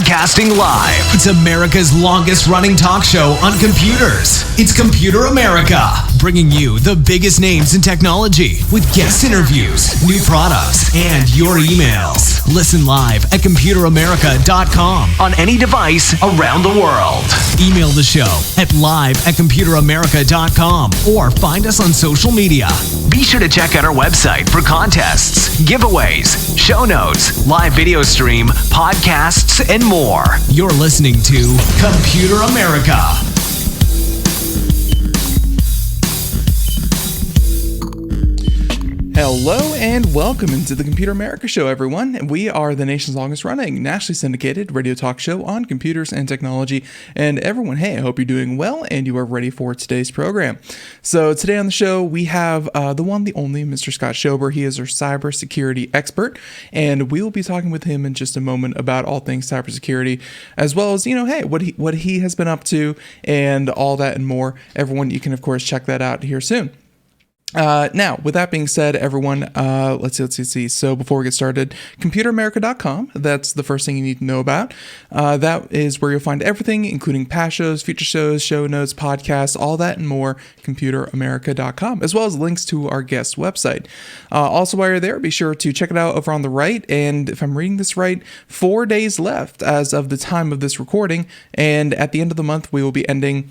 Broadcasting live. It's America's longest running talk show on computers. It's Computer America, bringing you the biggest names in technology with guest interviews, new products, and your emails. Listen live at computeramerica.com on any device around the world. Email the show at live@computeramerica.com or find us on social media. Be sure to check out our website for contests, giveaways, show notes, live video stream, podcasts, and more. You're listening to Computer America. Hello and welcome into the Computer America Show, everyone. We are the nation's longest running, nationally syndicated radio talk show on computers and technology. And everyone, hey, I hope you're doing well and you are ready for today's program. So today on the show, we have the one, the only Mr. Scott Schober. He is our cybersecurity expert, and we will be talking with him in just a moment about all things cybersecurity, as well as, hey, what he has been up to and all that and more. Everyone, you can, of course, check that out here soon. Now, with that being said, everyone, let's see. So before we get started, computeramerica.com, that's the first thing you need to know about. That is where you'll find everything, including past shows, future shows, show notes, podcasts, all that and more, computeramerica.com, as well as links to our guest website. Also, while you're there, be sure to check it out over on the right. And if I'm reading this right, 4 days left as of the time of this recording. And at the end of the month, we will be ending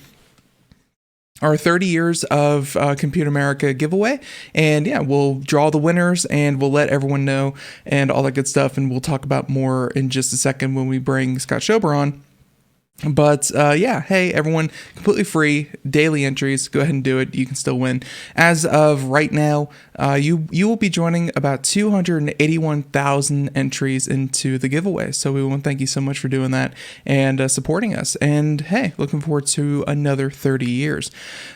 our 30 years of Computer America giveaway. And yeah, we'll draw the winners and we'll let everyone know and all that good stuff. And we'll talk about more in just a second when we bring Scott Schober on. But yeah, hey, everyone, completely free, daily entries. Go ahead and do it. You can still win. As of right now, you will be joining about 281,000 entries into the giveaway. So we want to thank you so much for doing that and supporting us. And hey, looking forward to another 30 years.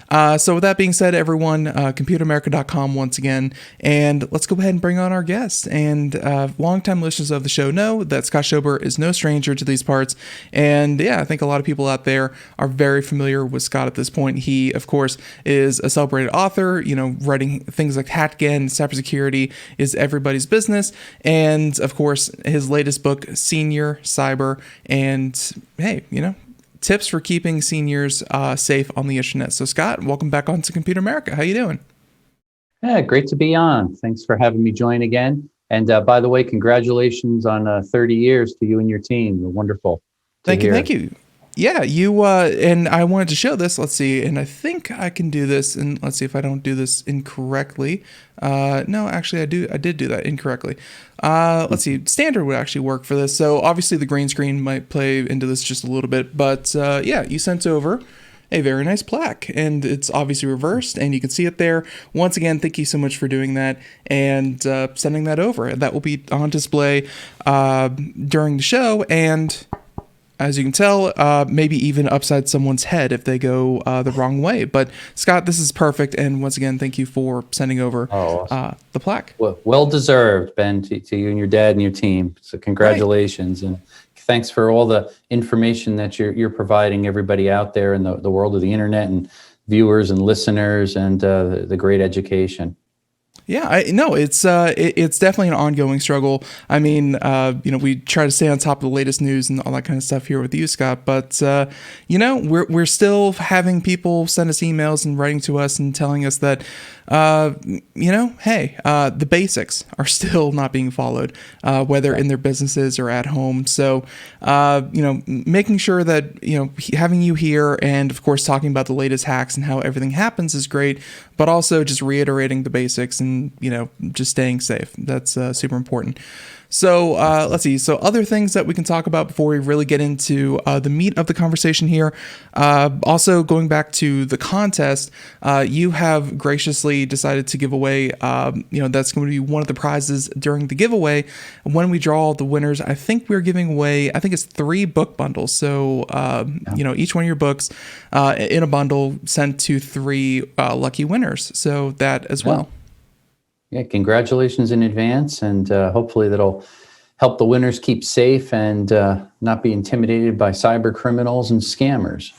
So with that being said, everyone, computeramerica.com once again. And let's go ahead and bring on our guest. And longtime listeners of the show know that Scott Schober is no stranger to these parts. And yeah, I think a lot of people out there are very familiar with Scott at this point. He, of course, is a celebrated author, writing things like Hackgen, cybersecurity is everybody's business. And of course, his latest book, Senior Cyber, and hey, tips for keeping seniors safe on the internet. So Scott, welcome back on to Computer America. How you doing? Yeah, great to be on. Thanks for having me join again. And by the way, congratulations on 30 years to you and your team. You're wonderful. Thank you. Yeah, you and I wanted to show this. Let's see, and I think I can do this. And let's see if I don't do this incorrectly. No, actually, I did do that incorrectly. Let's see, standard would actually work for this. So obviously, the green screen might play into this just a little bit, but yeah, you sent over a very nice plaque, and it's obviously reversed, and you can see it there. Once again, thank you so much for doing that and sending that over. That will be on display during the show, and as you can tell, maybe even upside someone's head if they go the wrong way. But Scott, this is perfect. And once again, thank you for sending over the plaque. Well deserved, Ben, to you and your dad and your team. So congratulations. Right. And thanks for all the information that you're providing everybody out there in the world of the internet and viewers and listeners and the great education. Yeah, it's definitely an ongoing struggle. I mean, we try to stay on top of the latest news and all that kind of stuff here with you, Scott. But we're still having people send us emails and writing to us and telling us that, hey, the basics are still not being followed, whether in their businesses or at home. So, making sure that having you here and of course talking about the latest hacks and how everything happens is great, but also just reiterating the basics and just staying safe. That's super important. So let's see. So other things that we can talk about before we really get into the meat of the conversation here. Also going back to the contest, you have graciously decided to give away, that's going to be one of the prizes during the giveaway. When we draw the winners, I think we're giving away, it's 3 book bundles. So, each one of your books in a bundle sent to 3 lucky winners. So that as well. Yeah, congratulations in advance, and hopefully that'll help the winners keep safe and not be intimidated by cyber criminals and scammers.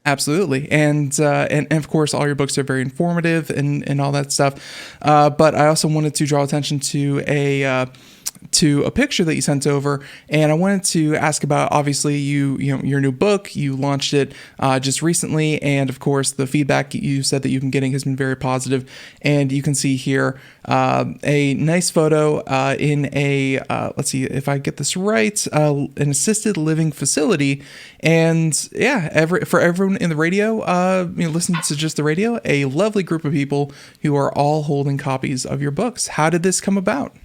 Absolutely. And of course, all your books are very informative and all that stuff. But I also wanted to draw attention to to a picture that you sent over, and I wanted to ask about, obviously, your new book. You launched it just recently, and of course, the feedback you said that you've been getting has been very positive. And you can see here a nice photo in a let's see if I get this right, an assisted living facility. And yeah, for everyone in the radio, listen to just the radio, a lovely group of people who are all holding copies of your books. How did this come about?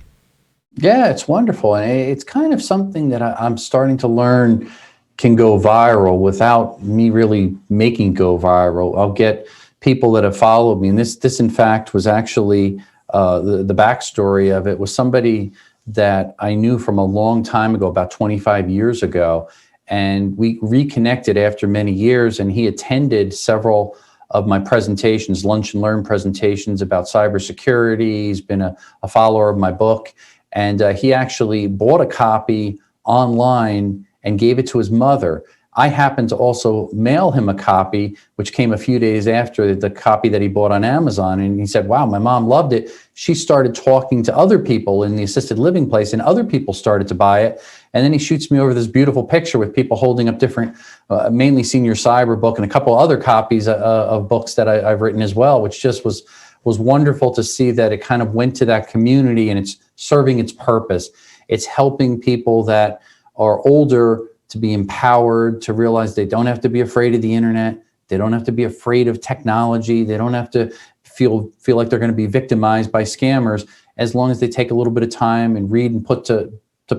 Yeah, it's wonderful. And it's kind of something that I'm starting to learn can go viral without me really making go viral. I'll get people that have followed me. And this in fact, was actually the backstory of it was somebody that I knew from a long time ago, about 25 years ago. And we reconnected after many years, and he attended several of my presentations, lunch and learn presentations about cybersecurity. He's been a follower of my book. And he actually bought a copy online and gave it to his mother. I happened to also mail him a copy, which came a few days after the copy that he bought on Amazon. And he said, wow, my mom loved it. She started talking to other people in the assisted living place, and other people started to buy it. And then he shoots me over this beautiful picture with people holding up different, mainly Senior Cyber book and a couple other copies of books that I've written as well, which just was wonderful to see that it kind of went to that community and it's serving its purpose. It's helping people that are older to be empowered, to realize they don't have to be afraid of the internet. They don't have to be afraid of technology. They don't have to feel like they're going to be victimized by scammers, as long as they take a little bit of time and read and put to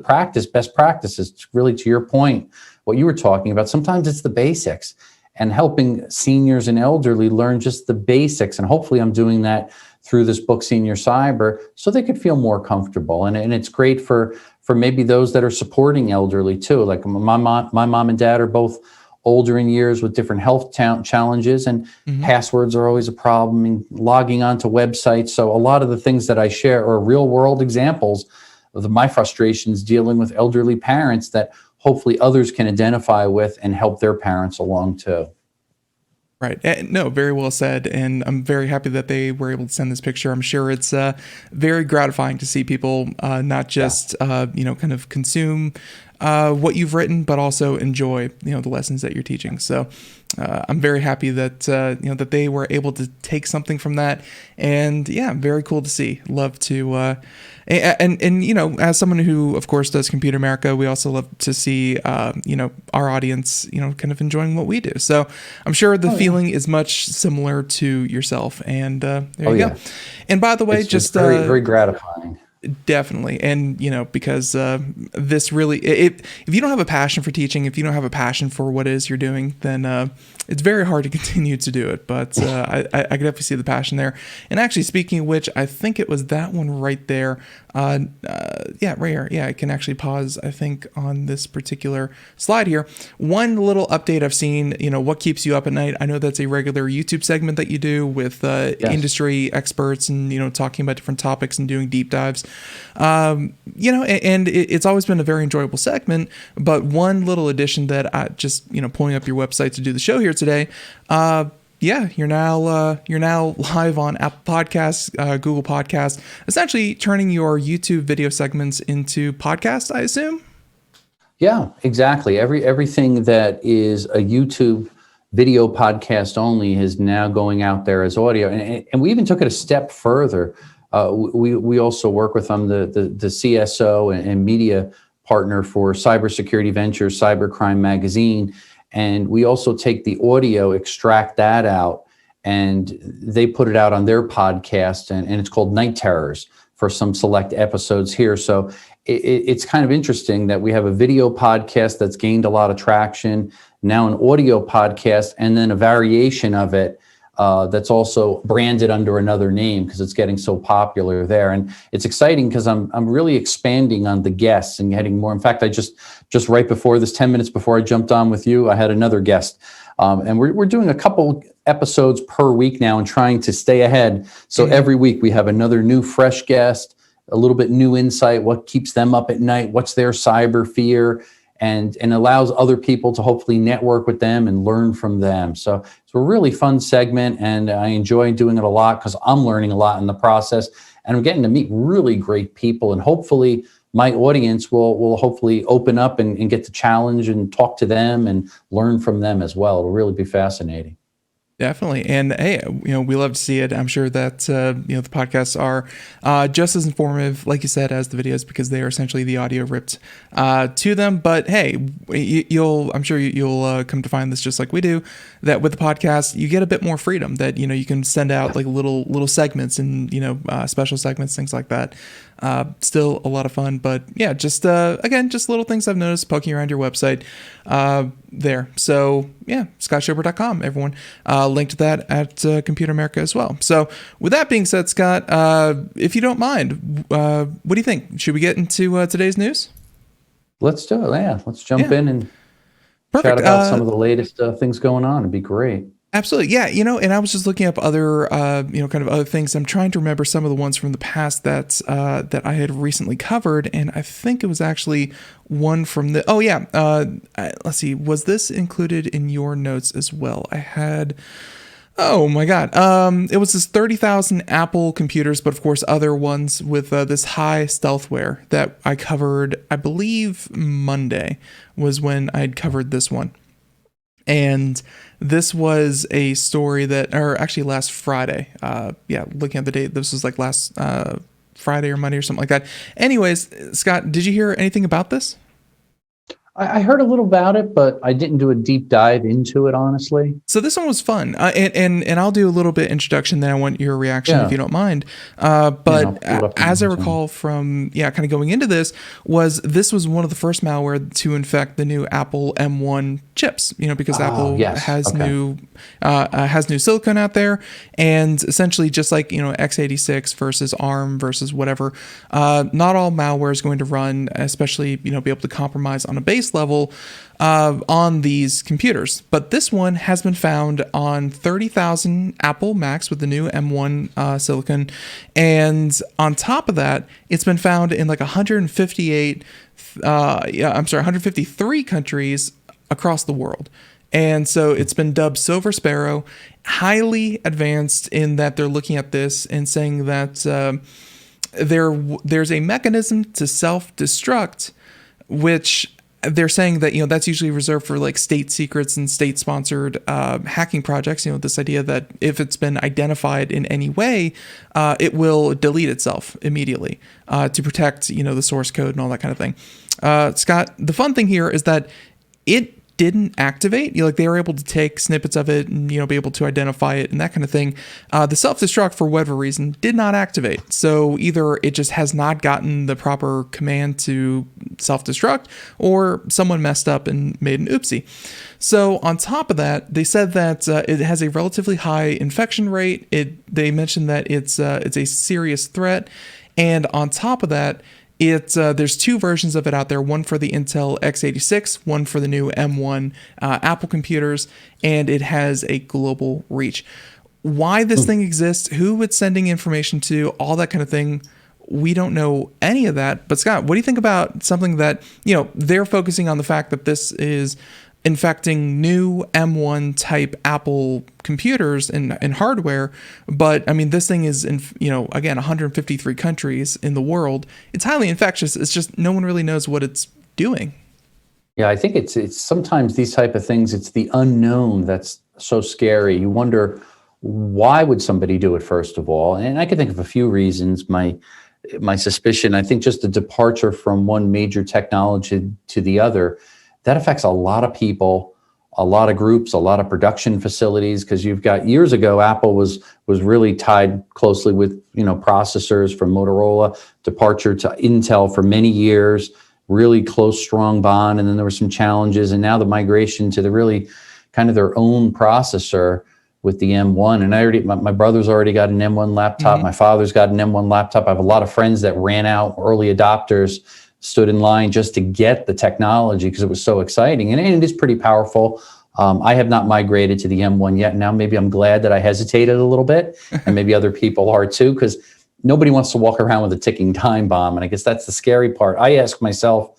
practice best practices. Really, to your point, what you were talking about, sometimes it's the basics, and helping seniors and elderly learn just the basics. And hopefully I'm doing that through this book, Senior Cyber, so they could feel more comfortable. And it's great for maybe those that are supporting elderly too. Like my mom and dad are both older in years with different health challenges, and passwords are always a problem, and logging onto websites. So a lot of the things that I share are real world examples of my frustrations dealing with elderly parents that hopefully others can identify with and help their parents along too. Right. No, very well said. And I'm very happy that they were able to send this picture. I'm sure it's very gratifying to see people not just, kind of consume what you've written, but also enjoy, the lessons that you're teaching. So I'm very happy that, that they were able to take something from that. And yeah, very cool to see. Love to, and as someone who, of course, does Computer America, we also love to see, our audience, kind of enjoying what we do. So I'm sure the feeling is much similar to yourself. And there you go. And by the way, it's very, very gratifying. Definitely. And, because this really, if you don't have a passion for teaching, if you don't have a passion for what it is you're doing, then it's very hard to continue to do it. But I can definitely see the passion there. And actually, speaking of which, I think it was that one right there. Right here. Yeah, I can actually pause, I think, on this particular slide here. One little update I've seen, what keeps you up at night. I know that's a regular YouTube segment that you do with industry experts and, talking about different topics and doing deep dives. And it's always been a very enjoyable segment. But one little addition that I just, pulling up your website to do the show here today, you're now live on Apple Podcasts, Google Podcasts, essentially turning your YouTube video segments into podcasts, I assume? Yeah, exactly. Everything that is a YouTube video podcast only is now going out there as audio. And we even took it a step further. We also work with the CSO and media partner for Cybersecurity Ventures, Cybercrime Magazine. And we also take the audio, extract that out, and they put it out on their podcast, and it's called Night Terrors for some select episodes here. So it's kind of interesting that we have a video podcast that's gained a lot of traction, now an audio podcast, and then a variation of it that's also branded under another name because it's getting so popular there. And it's exciting because I'm really expanding on the guests and getting more. In fact, I just right before this, 10 minutes before I jumped on with you, I had another guest. And we're doing a couple episodes per week now and trying to stay ahead. So every week we have another new fresh guest, a little bit new insight, what keeps them up at night, what's their cyber fear, and allows other people to hopefully network with them and learn from them. So it's a really fun segment, and I enjoy doing it a lot because I'm learning a lot in the process, and I'm getting to meet really great people and hopefully my audience will hopefully open up and get to challenge and talk to them and learn from them as well. It'll really be fascinating. Definitely. And hey, we love to see it. I'm sure that, the podcasts are just as informative, like you said, as the videos, because they are essentially the audio ripped to them. But hey, I'm sure you'll come to find this just like we do, that with the podcast, you get a bit more freedom that, you can send out like little segments and, special segments, things like that. Still a lot of fun, but yeah, just little things I've noticed poking around your website there. So yeah, scottschober.com, everyone. Link to that at Computer America as well. So with that being said, Scott, if you don't mind, what do you think? Should we get into today's news? Let's do it. Yeah, let's jump in and Perfect. chat about some of the latest things going on. It'd be great. Absolutely. Yeah. And I was just looking up other, kind of other things. I'm trying to remember some of the ones from the past that I had recently covered. And I think it was actually one from let's see. Was this included in your notes as well? I had, oh my God. It was this 30,000 Apple computers, but of course other ones with this high stealthware that I covered, I believe Monday was when I'd covered this one. And this was a story last Friday. Looking at the date, this was like last Friday or Monday or something like that. Anyways, Scott, did you hear anything about this? I heard a little about it, but I didn't do a deep dive into it, honestly. So this one was fun, and I'll do a little bit introduction. Then I want your reaction if you don't mind. But as I recall from kind of going into this was one of the first malware to infect the new Apple M1 chips. Because Apple has new silicon out there, and essentially just like x86 versus ARM versus whatever, not all malware is going to run, especially be able to compromise on a base level on these computers. But this one has been found on 30,000 Apple Macs with the new M1 silicon. And on top of that, it's been found in like 153 countries across the world. And so it's been dubbed Silver Sparrow, highly advanced in that they're looking at this and saying that there's a mechanism to self-destruct, which they're saying that that's usually reserved for like state secrets and state sponsored hacking projects. This idea that if it's been identified in any way, it will delete itself immediately to protect the source code and all that kind of thing. Scott, the fun thing here is that it didn't activate. They were able to take snippets of it and be able to identify it and that kind of thing. The self-destruct, for whatever reason, did not activate. So either it just has not gotten the proper command to self-destruct, or someone messed up and made an oopsie. So on top of that, they said that it has a relatively high infection rate. They mentioned that it's a serious threat, and on top of that, there's two versions of it out there, one for the Intel x86, one for the new M1 Apple computers, and it has a global reach. Why this thing exists, who it's sending information to, all that kind of thing, we don't know any of that. But Scott, what do you think about something that, they're focusing on the fact that this is infecting new M1 type Apple computers and hardware. But I mean, this thing is in, again, 153 countries in the world. It's highly infectious. It's just no one really knows what it's doing. Yeah, I think it's sometimes these type of things, it's the unknown that's so scary. You wonder, why would somebody do it, first of all? And I can think of a few reasons. My suspicion, I think just the departure from one major technology to the other, that affects a lot of people, a lot of groups, a lot of production facilities, because you've got, years ago, Apple was really tied closely with, processors from Motorola, departure to Intel for many years, really close, strong bond. And then there were some challenges, and now the migration to the really kind of their own processor with the M1. And my brother's already got an M1 laptop. Mm-hmm. My father's got an M1 laptop. I have a lot of friends that ran out, early adopters, stood in line just to get the technology because it was so exciting. And it is pretty powerful. I have not migrated to the M1 yet. Now, maybe I'm glad that I hesitated a little bit, and maybe other people are too, because nobody wants to walk around with a ticking time bomb. And I guess that's the scary part. I ask myself,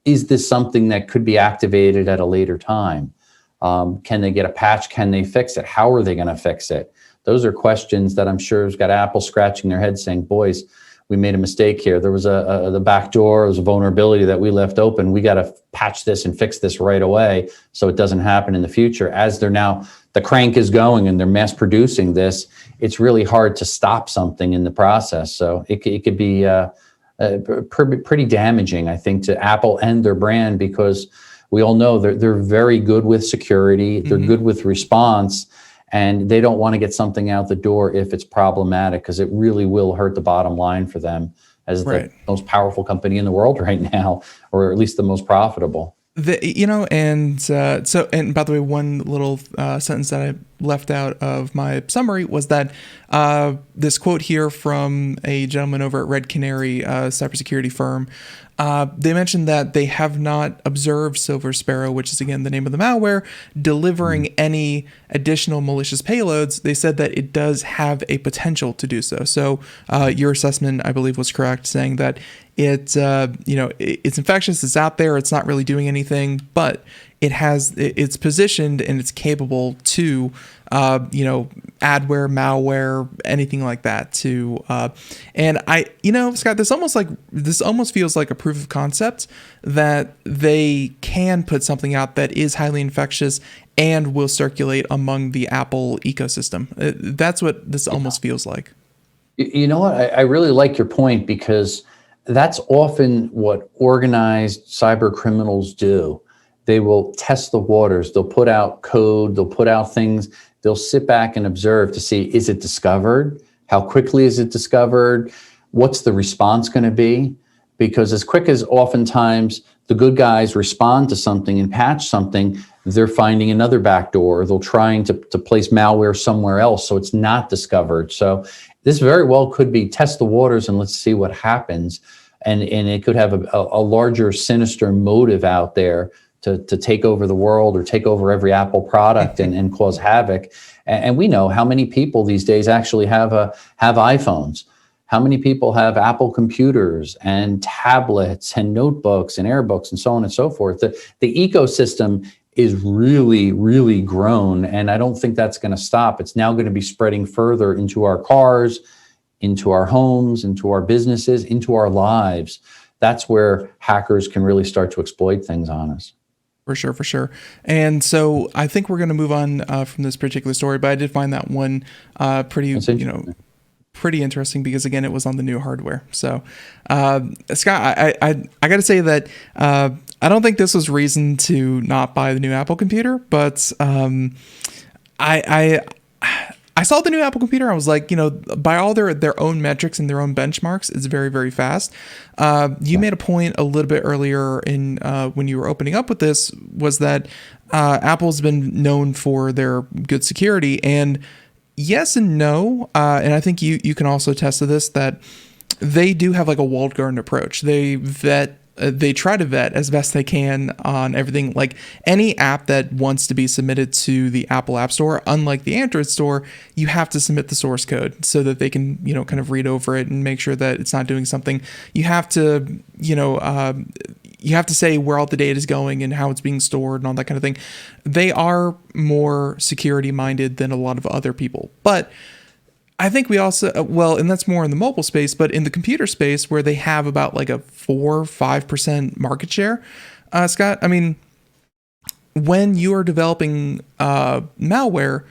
is this something that could be activated at a later time? Can they get a patch? Can they fix it? How are they going to fix it? Those are questions that I'm sure has got Apple scratching their head saying, boys, we made a mistake here. There was the back door, there was a vulnerability that we left open. We got to patch this and fix this right away so it doesn't happen in the future. As they're now, the crank is going and they're mass producing this, it's really hard to stop something in the process. So it could be pretty damaging, I think, to Apple and their brand, because we all know they're very good with security, they're good with response, and they don't want to get something out the door if it's problematic, because it really will hurt the bottom line for them as the most powerful company in the world right now, or at least the most profitable. And by the way, one little sentence that I left out of my summary was that this quote here from a gentleman over at Red Canary, cybersecurity firm. They mentioned that they have not observed Silver Sparrow, which is again the name of the malware, delivering any additional malicious payloads. They said that it does have a potential to do so. So your assessment, I believe, was correct, saying that it's infectious, it's out there, it's not really doing anything, but it's positioned and it's capable to adware, malware, anything like that and Scott, this almost feels like a proof of concept that they can put something out that is highly infectious and will circulate among the Apple ecosystem. That's what this almost feels like. You know what? I really like your point, because that's often what organized cyber criminals do. They will test the waters. They'll put out code. They'll put out things. They'll sit back and observe to see, is it discovered? How quickly is it discovered? What's the response going to be? Because as quick as oftentimes the good guys respond to something and patch something, they're finding another backdoor. They're trying to place malware somewhere else so it's not discovered. So this very well could be test the waters and let's see what happens. And it could have a larger sinister motive out there to take over the world or take over every Apple product and cause havoc. And we know how many people these days actually have iPhones. How many people have Apple computers and tablets and notebooks and airbooks and so on and so forth. The ecosystem is really, really grown, and I don't think that's going to stop. It's now going to be spreading further into our cars, into our homes, into our businesses, into our lives. That's where hackers can really start to exploit things on us. For sure. And so I think we're going to move on from this particular story, but I did find that one pretty interesting because, again, it was on the new hardware. So, Scott, I got to say that I don't think this was reason to not buy the new Apple computer, but I saw the new Apple computer. I was like, by all their own metrics and their own benchmarks, it's very, very fast. You made a point a little bit earlier in when you were opening up with this, was that Apple's been known for their good security, and yes and no. And I think you can also attest to this, that they do have like a walled garden approach. They try to vet as best they can on everything. Like any app that wants to be submitted to the Apple App Store, unlike the Android Store, you have to submit the source code so that they can, kind of read over it and make sure that it's not doing something. You have to, you have to say where all the data is going and how it's being stored and all that kind of thing. They are more security minded than a lot of other people. But I think we also, and that's more in the mobile space, but in the computer space where they have about like a 4-5% market share, Scott, I mean, when you are developing malware,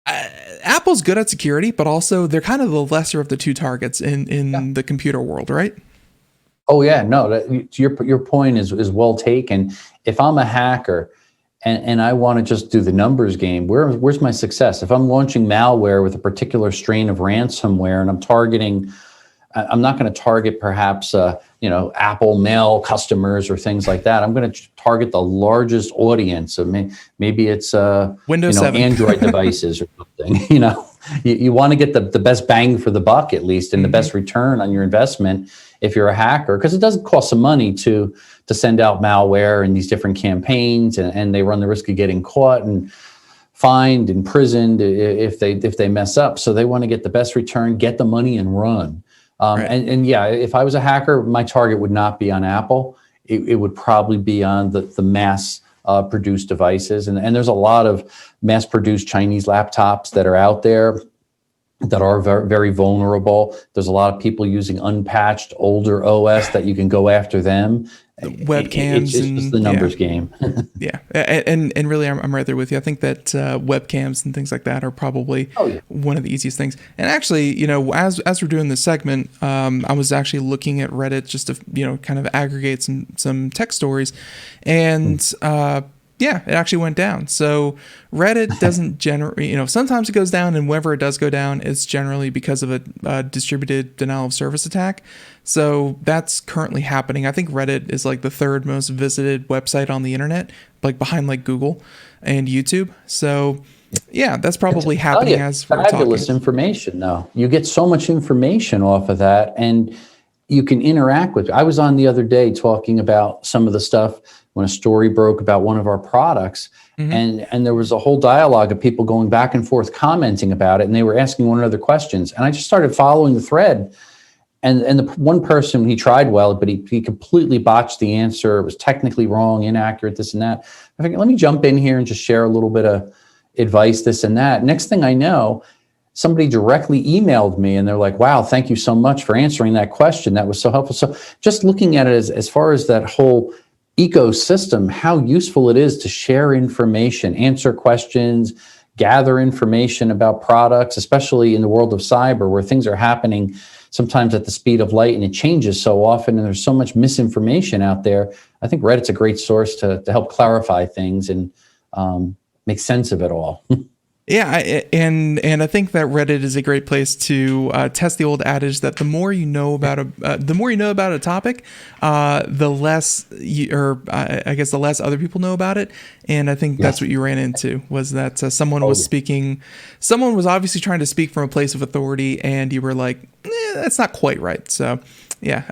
Apple's good at security, but also they're kind of the lesser of the two targets in the computer world, right? Oh yeah, no, your point is well taken. If I'm a hacker and I want to just do the numbers game, where's my success? If I'm launching malware with a particular strain of ransomware and I'm not going to target perhaps Apple Mail customers or things like that. I'm going to target the largest audience. So maybe it's Windows 7. Android devices or something. You want to get the best bang for the buck, at least, and the best return on your investment if you're a hacker, because it does cost some money to send out malware in these different campaigns, and they run the risk of getting caught and fined, imprisoned if they mess up. So they want to get the best return, get the money, and run. Right. And yeah, if I was a hacker, my target would not be on Apple. It would probably be on the mass produced devices. And there's a lot of mass produced Chinese laptops that are out there. that are very, very vulnerable. There's a lot of people using unpatched older OS that you can go after them. Webcams, It's just the numbers game. Yeah, and really, I'm right there with you. I think that webcams and things like that are probably one of the easiest things. And actually, as we're doing this segment, I was actually looking at Reddit just to kind of aggregate some tech stories, and yeah, it actually went down. So Reddit doesn't generate, sometimes it goes down, and whenever it does go down, it's generally because of a distributed denial of service attack. So that's currently happening. I think Reddit is like the third most visited website on the internet, like behind like Google and YouTube. So yeah, that's probably happening as we're talking. Fabulous information, though. You get so much information off of that, and you can interact with. I was on the other day talking about some of the stuff when a story broke about one of our products, and there was a whole dialogue of people going back and forth commenting about it, and they were asking one another questions. And I just started following the thread, and the one person, he tried well, but he completely botched the answer. It was technically wrong, inaccurate, this and that. I figured, let me jump in here and just share a little bit of advice, this and that. Next thing I know, somebody directly emailed me, and they're like, wow, thank you so much for answering that question. That was so helpful. So just looking at it as far as that whole ecosystem, how useful it is to share information, answer questions, gather information about products, especially in the world of cyber, where things are happening sometimes at the speed of light, and it changes so often, and there's so much misinformation out there. I think Reddit's a great source to help clarify things and make sense of it all. Yeah, and I think that Reddit is a great place to test the old adage that the more you know about a topic, the less I guess the less other people know about it. And I think that's what you ran into, was that someone was obviously trying to speak from a place of authority, and you were like, that's not quite right. So yeah.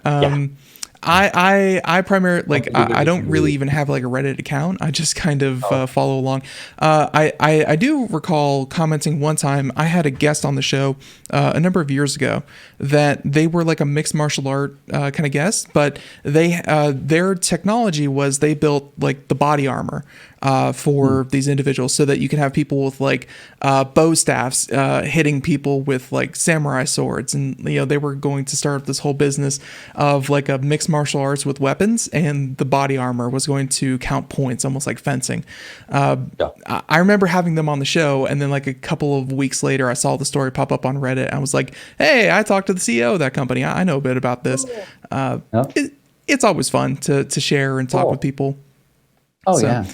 I primarily I don't really even have like a Reddit account. I just kind of follow along. I do recall commenting one time. I had a guest on the show a number of years ago that they were like a mixed martial art kind of guest, but their technology was they built like the body armor for these individuals, so that you can have people with like bow staffs hitting people with like samurai swords, and they were going to start this whole business of like a mixed martial arts with weapons, and the body armor was going to count points, almost like fencing. I remember having them on the show, and then like a couple of weeks later, I saw the story pop up on Reddit. I was like, hey, I talked to the CEO of that company. I know a bit about this. It's always fun to share and talk with people. And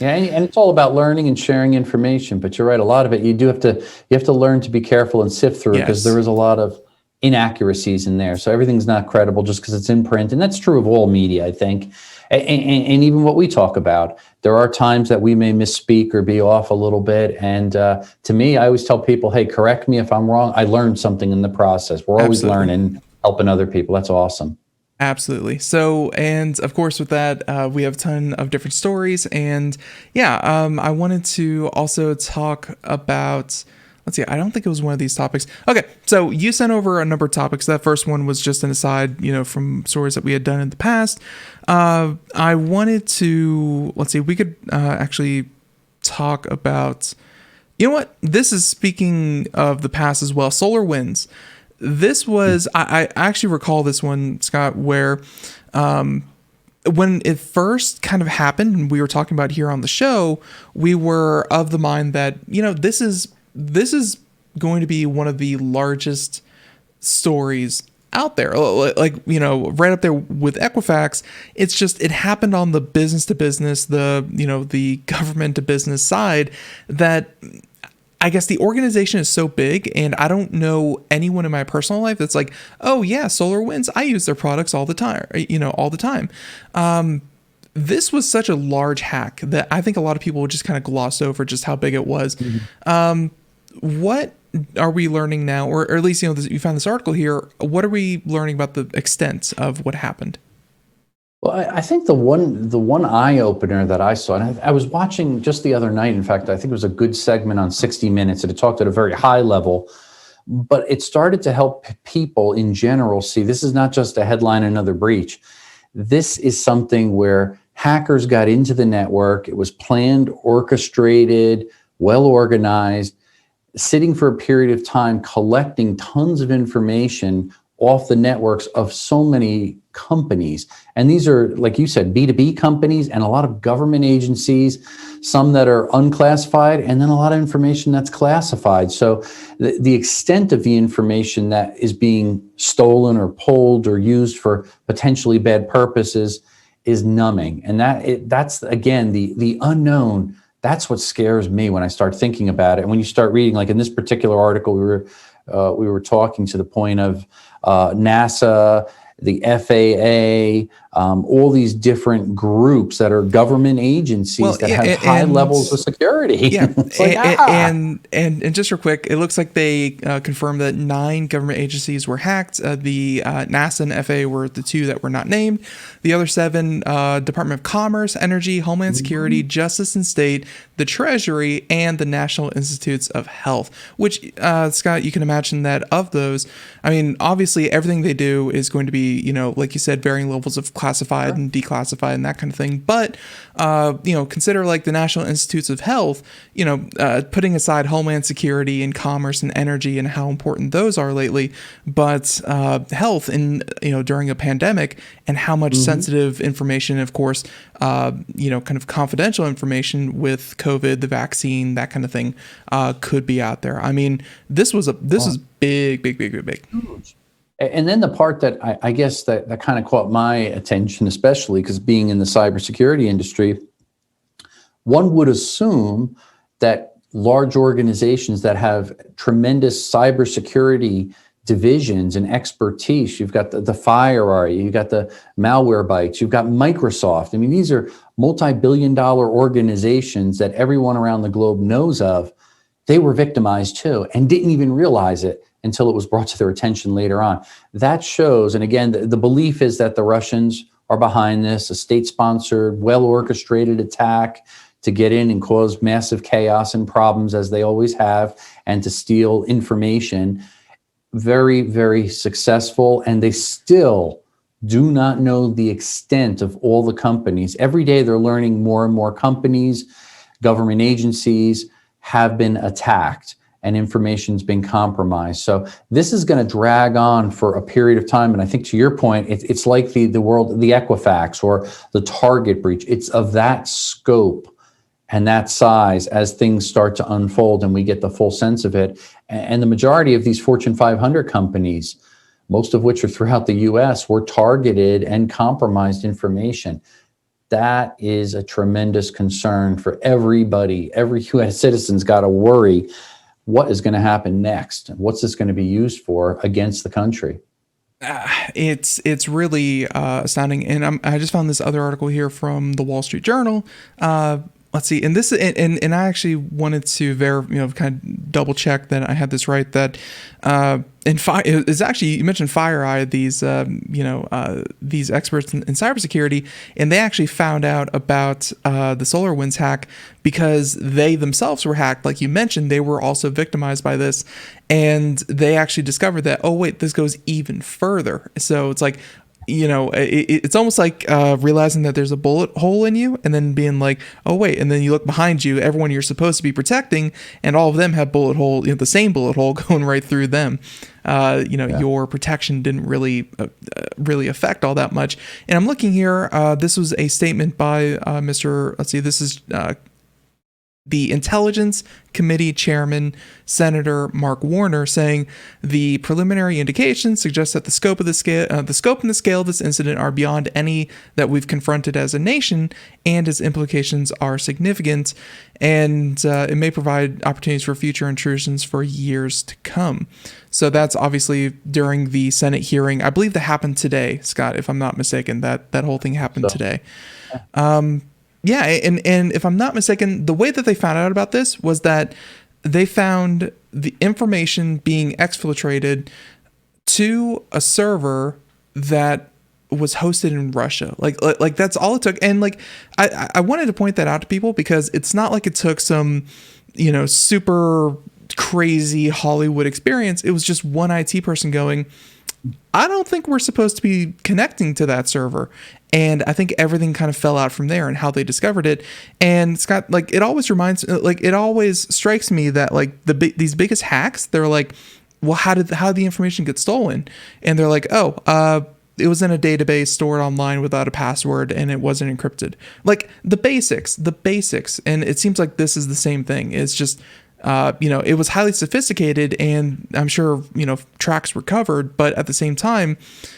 it's all about learning and sharing information. But you're right, a lot of it you have to learn to be careful and sift through it, because there is a lot of inaccuracies in there. So everything's not credible just because it's in print, and that's true of all media, I think. And even what we talk about, there are times that we may misspeak or be off a little bit. And to me, I always tell people, hey, correct me if I'm wrong. I learned something in the process. We're always learning, helping other people. That's awesome. Absolutely. So, and of course, with that, we have a ton of different stories. And I wanted to also talk about, let's see, I don't think it was one of these topics. Okay. So you sent over a number of topics. That first one was just an aside, from stories that we had done in the past. I wanted to, let's see, we could actually talk about, this is speaking of the past as well, SolarWinds. This was, I actually recall this one, Scott, where when it first kind of happened, and we were talking about here on the show, we were of the mind that, this is going to be one of the largest stories out there, like, right up there with Equifax. It's just, it happened on the business to business, the government to business side, that I guess the organization is so big, and I don't know anyone in my personal life that's like, oh yeah, SolarWinds, I use their products all the time. This was such a large hack that I think a lot of people would just kind of gloss over just how big it was. What are we learning now, or at least, you found this article here. What are we learning about the extent of what happened? Well, I think the one eye opener that I saw, and I was watching just the other night. In fact, I think it was a good segment on 60 Minutes, and it talked at a very high level, but it started to help people in general see this is not just a headline, another breach. This is something where hackers got into the network. It was planned, orchestrated, well organized. sitting for a period of time, collecting tons of information off the networks of so many companies. And these are, like you said, B2B companies and a lot of government agencies, some that are unclassified, and then a lot of information that's classified. So the extent of the information that is being stolen or pulled or used for potentially bad purposes is numbing. And that's again, the unknown. That's what scares me when I start thinking about it. And when you start reading, like in this particular article, we were talking to the point of NASA, the FAA, all these different groups that are government agencies that have high levels of security. Yeah, and just real quick, it looks like they confirmed that 9 government agencies were hacked. The NASA and FAA were the 2 that were not named. The other 7, Department of Commerce, Energy, Homeland Security, Justice and State, the Treasury, and the National Institutes of Health, which, Scott, you can imagine that of those, I mean, obviously everything they do is going to be, like you said, varying levels of classified and declassified and that kind of thing. But, consider like the National Institutes of Health, putting aside Homeland Security and Commerce and Energy and how important those are lately, but health in, during a pandemic and how much sensitive information, of course, kind of confidential information with COVID, the vaccine, that kind of thing, could be out there. I mean, this is big. Huge. And then the part that I guess that kind of caught my attention, especially because being in the cybersecurity industry, one would assume that large organizations that have tremendous cybersecurity divisions and expertise, you've got the FireEye, you've got the Malwarebytes, you've got Microsoft. I mean, these are multi-billion-dollar organizations that everyone around the globe knows of. They were victimized too and didn't even realize it until it was brought to their attention later on. That shows, and again, the belief is that the Russians are behind this, a state-sponsored, well-orchestrated attack to get in and cause massive chaos and problems as they always have, and to steal information. Very, very successful, and they still do not know the extent of all the companies. Every day they're learning more and more companies, government agencies have been attacked and information's been compromised. So this is going to drag on for a period of time. And I think to your point, it's like the Equifax or the Target breach. It's of that scope and that size as things start to unfold and we get the full sense of it. And the majority of these Fortune 500 companies, most of which are throughout the US, were targeted and compromised information. That is a tremendous concern for everybody. Every US citizen's got to worry, what is going to happen next? What's this going to be used for against the country? It's really astounding. And I just found this other article here from the Wall Street Journal. Let's see. And this, and I actually wanted to kind of double check that I had this right. That it's actually, you mentioned FireEye, these experts in cybersecurity, and they actually found out about the SolarWinds hack because they themselves were hacked. Like you mentioned, they were also victimized by this, and they actually discovered that, oh wait, this goes even further. So it's like, it's almost like realizing that there's a bullet hole in you and then being like, oh wait, and then you look behind you, everyone you're supposed to be protecting, and all of them have the same bullet hole going right through them. Your protection didn't really affect all that much. And I'm looking here, this was a statement by this is the Intelligence Committee Chairman, Senator Mark Warner, saying the preliminary indications suggest that the scope and the scale of this incident are beyond any that we've confronted as a nation, and its implications are significant, and it may provide opportunities for future intrusions for years to come. So that's obviously during the Senate hearing. I believe that happened today, Scott, if I'm not mistaken. That whole thing happened today. Yeah, and if I'm not mistaken, the way that they found out about this was that they found the information being exfiltrated to a server that was hosted in Russia. Like that's all it took. And like I wanted to point that out to people because it's not like it took some, super crazy Hollywood experience. It was just one IT person going, I don't think we're supposed to be connecting to that server. And I think everything kind of fell out from there and how they discovered it. And Scott, like, it always it always strikes me that like these biggest hacks, they're like, well, how did the information get stolen? And they're like, it was in a database stored online without a password and it wasn't encrypted. Like the basics. And it seems like this is the same thing. It's just, it was highly sophisticated and I'm sure, tracks were covered, but at the same time,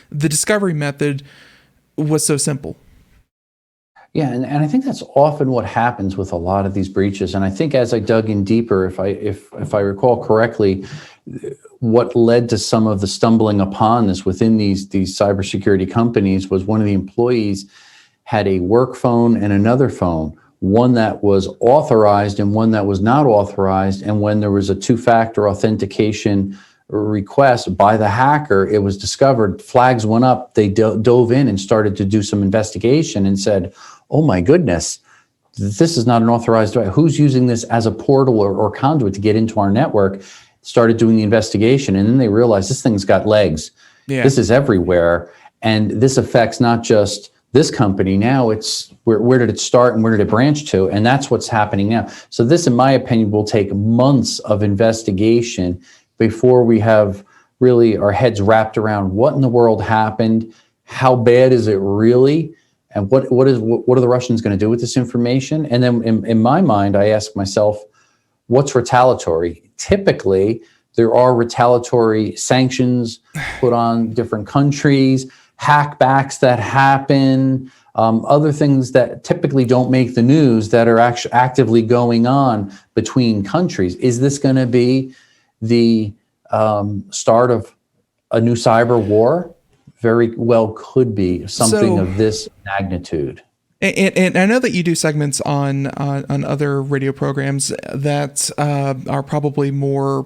the discovery method was so simple. Yeah, and I think that's often what happens with a lot of these breaches. And I think as I dug in deeper, if I recall correctly, what led to some of the stumbling upon this within these cybersecurity companies was one of the employees had a work phone and another phone, one that was authorized and one that was not authorized. And when there was a two-factor authentication request by the hacker, it was discovered, flags went up, they dove in and started to do some investigation and said, oh my goodness, this is not an authorized device. Who's using this as a portal or conduit to get into our network? Started doing the investigation, and then they realized this thing's got legs. Yeah. This is everywhere, and this affects not just this company. Now it's where did it start and where did it branch to? And that's what's happening now. So this, in my opinion, will take months of investigation before we have really our heads wrapped around what in the world happened, how bad is it really, and what are the Russians going to do with this information? And then in my mind, I ask myself, what's retaliatory? Typically, there are retaliatory sanctions put on different countries, hackbacks that happen, other things that typically don't make the news that are actually actively going on between countries. Is this going to be the start of a new cyber war? Very well could be something of this magnitude. And I know that you do segments on other radio programs that are probably more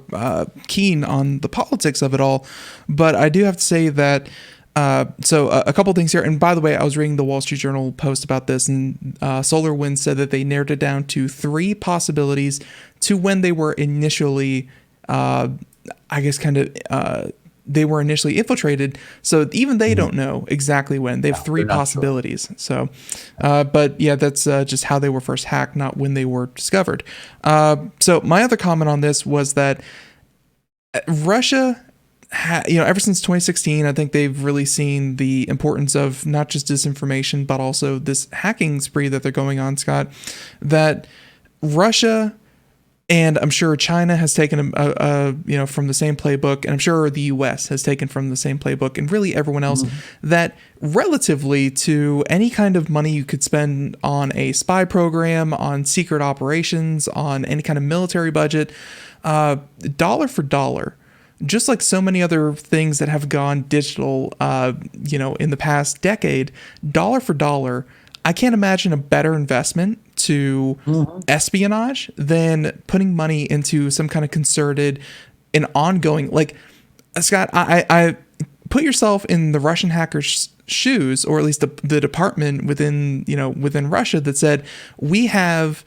keen on the politics of it all, but I do have to say that so a couple things here. And by the way, I was reading the Wall Street Journal post about this, and SolarWinds said that they narrowed it down to 3 possibilities to when they were initially, they were initially infiltrated. So even they don't know exactly when. They have 3 possibilities. Sure. So, but yeah, that's just how they were first hacked, not when they were discovered. So my other comment on this was that Russia, ever since 2016, I think they've really seen the importance of not just disinformation, but also this hacking spree that they're going on, Scott, that Russia, and I'm sure China has taken from the same playbook, and I'm sure the U.S. has taken from the same playbook, and really everyone else, that relatively to any kind of money you could spend on a spy program, on secret operations, on any kind of military budget, dollar for dollar, just like so many other things that have gone digital, in the past decade, dollar for dollar, I can't imagine a better investment to espionage than putting money into some kind of concerted and ongoing, like, Scott, I put yourself in the Russian hackers' shoes, or at least the department within Russia that said, we have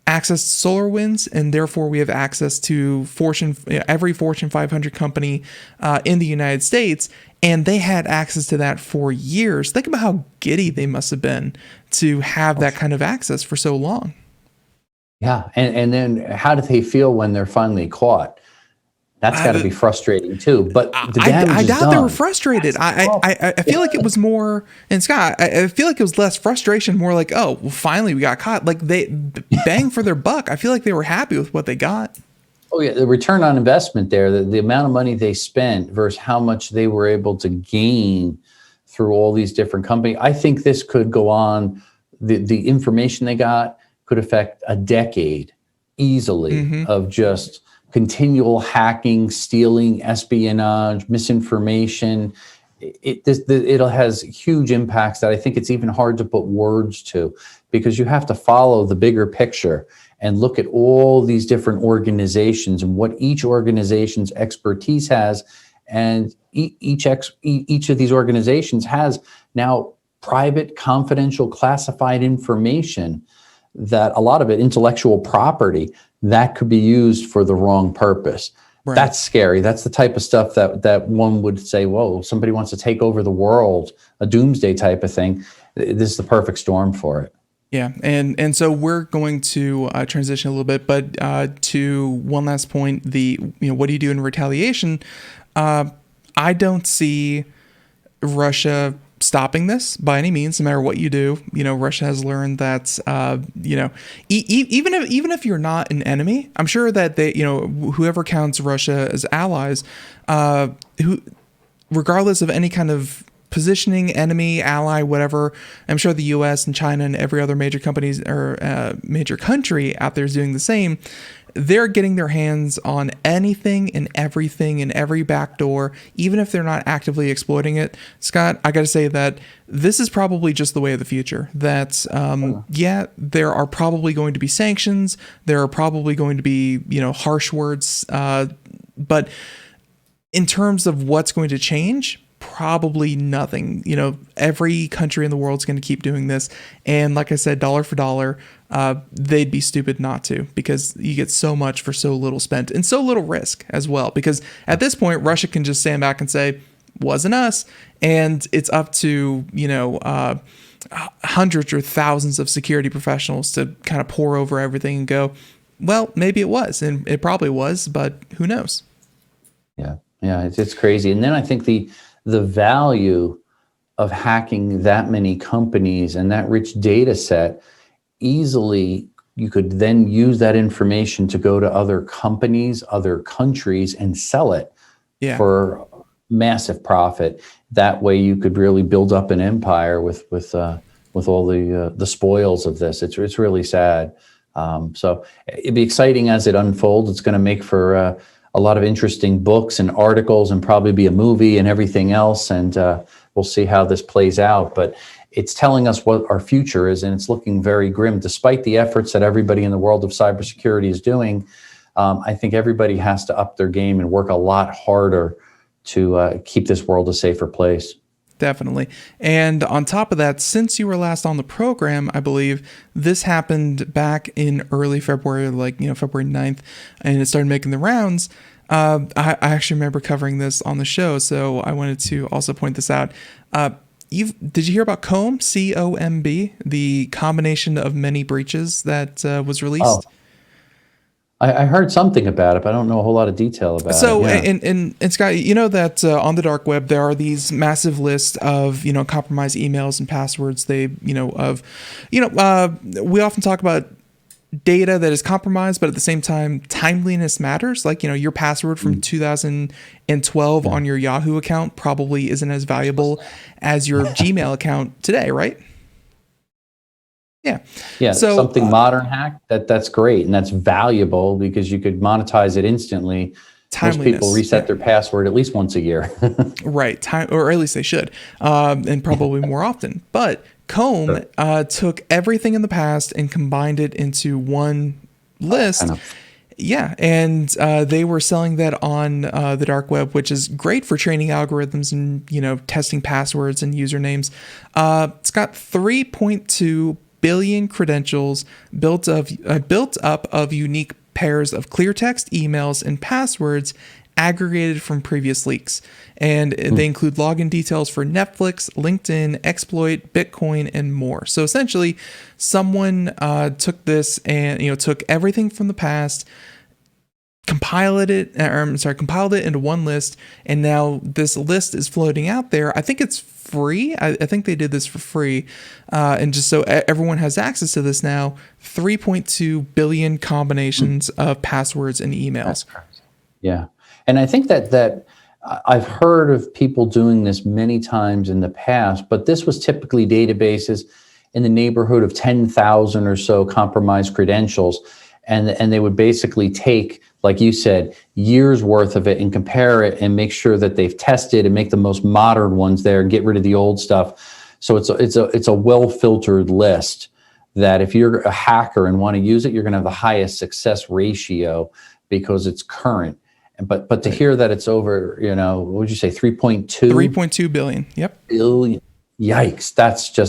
access to SolarWinds, and therefore we have access to every Fortune 500 company in the United States, and they had access to that for years. Think about how giddy they must have been to have that kind of access for so long. Yeah, and then how do they feel when they're finally caught? That's got to be frustrating too. But the damage is done. I doubt they were frustrated. I feel like it was more, and Scott, I feel like it was less frustration, more like, oh, well, finally we got caught. Like they bang for their buck. I feel like they were happy with what they got. Oh yeah, the return on investment there, the amount of money they spent versus how much they were able to gain through all these different companies. I think this could go on. The information they got could affect a decade easily of just continual hacking, stealing, espionage, misinformation. It has huge impacts that I think it's even hard to put words to, because you have to follow the bigger picture and look at all these different organizations and what each organization's expertise has. And each of these organizations has now private, confidential, classified information that a lot of it, intellectual property, that could be used for the wrong purpose. Right. That's scary. That's the type of stuff that one would say, whoa, somebody wants to take over the world, a doomsday type of thing. This is the perfect storm for it. Yeah, and so we're going to transition a little bit, but to one last point, what do you do in retaliation? I don't see Russia stopping this by any means, no matter what you do. Russia has learned that even if you're not an enemy, I'm sure that they, whoever counts Russia as allies, who regardless of any kind of positioning, enemy, ally, whatever, I'm sure the U.S. and China and every other major companies or major country out there is doing the same. They're getting their hands on anything and everything and every backdoor, even if they're not actively exploiting it. Scott, I got to say that this is probably just the way of the future. That, there are probably going to be sanctions. There are probably going to be, harsh words. But in terms of what's going to change, probably nothing. Every country in the world is going to keep doing this. And like I said, dollar for dollar, they'd be stupid not to, because you get so much for so little spent and so little risk as well. Because at this point, Russia can just stand back and say, wasn't us. And it's up to, hundreds or thousands of security professionals to kind of pour over everything and go, well, maybe it was, and it probably was, but who knows? Yeah. It's crazy. And then I think the value of hacking that many companies and that rich data set, easily you could then use that information to go to other companies, other countries, and sell it for massive profit. That way you could really build up an empire with all the spoils of this. It's really sad. So it'd be exciting as it unfolds. It's going to make for a lot of interesting books and articles, and probably be a movie and everything else. And we'll see how this plays out. But it's telling us what our future is, and it's looking very grim. Despite the efforts that everybody in the world of cybersecurity is doing, I think everybody has to up their game and work a lot harder to keep this world a safer place. Definitely. And on top of that, since you were last on the program, I believe this happened back in early February, February 9th, and it started making the rounds. I actually remember covering this on the show, so I wanted to also point this out. Did you hear about COMB, C-O-M-B, the combination of many breaches that was released? Oh. I heard something about it, but I don't know a whole lot of detail about it. So, and Scott, that on the dark web, there are these massive lists of, compromised emails and passwords. We often talk about data that is compromised, but at the same time, timeliness matters. Like, your password from 2012 on your Yahoo account probably isn't as valuable as your Gmail account today, right? Yeah. So something modern hack, that's great. And that's valuable because you could monetize it instantly. Most people reset their password at least once a year. Right. Or at least they should. And probably more often. But COMB took everything in the past and combined it into one list. Yeah. And they were selling that on the dark web, which is great for training algorithms and, testing passwords and usernames. It's got 3.2 billion credentials built up of unique pairs of clear text emails and passwords aggregated from previous leaks. And they include login details for Netflix, LinkedIn, Exploit, Bitcoin, and more. So essentially, someone took this and took everything from the past, compiled it into one list, and now this list is floating out there. I think it's free. I think they did this for free, and just so everyone has access to this now. 3.2 billion combinations of passwords and emails. Yeah, and I think that I've heard of people doing this many times in the past, but this was typically databases in the neighborhood of 10,000 or so compromised credentials, and they would basically take, like you said, years worth of it and compare it and make sure that they've tested and make the most modern ones there and get rid of the old stuff. So it's a well-filtered list that if you're a hacker and want to use it, you're going to have the highest success ratio because it's current. But to hear that it's over, what would you say, 3.2 billion. Yep. Billion. Yikes.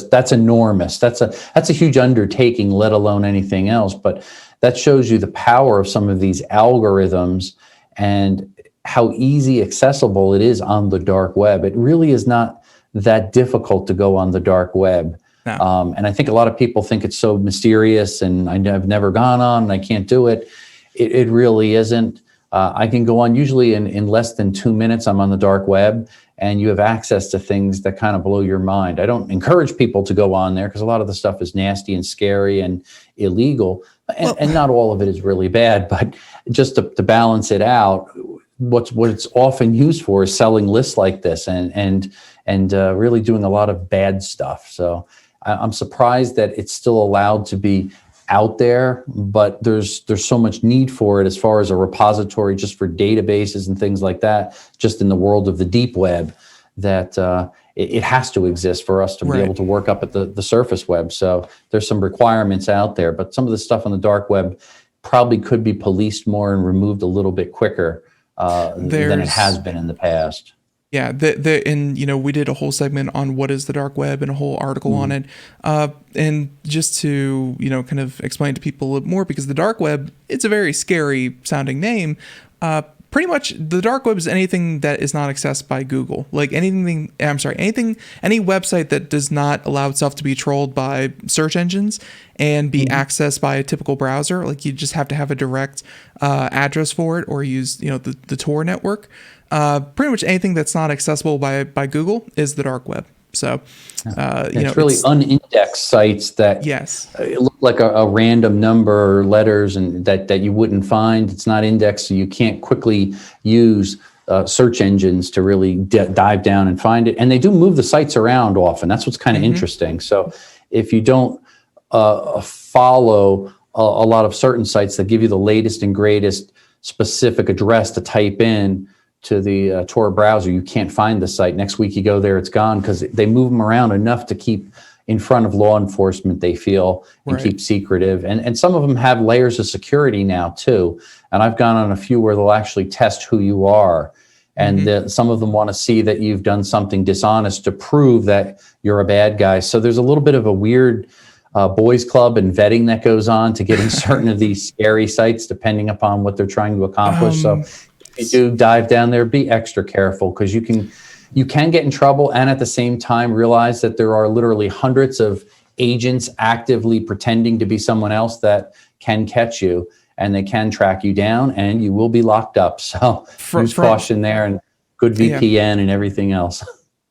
That's enormous. That's a huge undertaking, let alone anything else. But that shows you the power of some of these algorithms and how easy accessible it is on the dark web. It really is not that difficult to go on the dark web. No. And I think a lot of people think it's so mysterious and I've never gone on and I can't do it. It really isn't. I can go on usually in less than 2 minutes. I'm on the dark web and you have access to things that kind of blow your mind. I don't encourage people to go on there because a lot of the stuff is nasty and scary and illegal. And not all of it is really bad, but just to balance it out, what it's often used for is selling lists like this and really doing a lot of bad stuff. So I'm surprised that it's still allowed to be out there, but there's so much need for it as far as a repository just for databases and things like that, just in the world of the deep web, that it has to exist for us to be able to work up at the surface web. So there's some requirements out there, but some of the stuff on the dark web probably could be policed more and removed a little bit quicker than it has been in the past. Yeah, and we did a whole segment on what is the dark web and a whole article on it. And just to, kind of explain to people a little more, because the dark web, it's a very scary sounding name. Pretty much the dark web is anything that is not accessed by Google. Like any website that does not allow itself to be trolled by search engines and be accessed by a typical browser. Like you just have to have a direct address for it or use, the Tor network. Pretty much anything that's not accessible by Google is the dark web. So, it's really unindexed sites that look like a random number or letters and that you wouldn't find. It's not indexed, so you can't quickly use search engines to really dive down and find it. And they do move the sites around often. That's what's kind of interesting. So if you don't follow a lot of certain sites that give you the latest and greatest specific address to type in to the Tor browser, you can't find the site. Next week you go there, it's gone, because they move them around enough to keep in front of law enforcement, they feel, and keep secretive. And some of them have layers of security now too. And I've gone on a few where they'll actually test who you are. And some of them want to see that you've done something dishonest to prove that you're a bad guy. So there's a little bit of a weird boys club and vetting that goes on to getting certain of these scary sites, depending upon what they're trying to accomplish. So if you do dive down there, be extra careful, because you can get in trouble, and at the same time realize that there are literally hundreds of agents actively pretending to be someone else that can catch you, and they can track you down, and you will be locked up. So use caution there, and good VPN and everything else.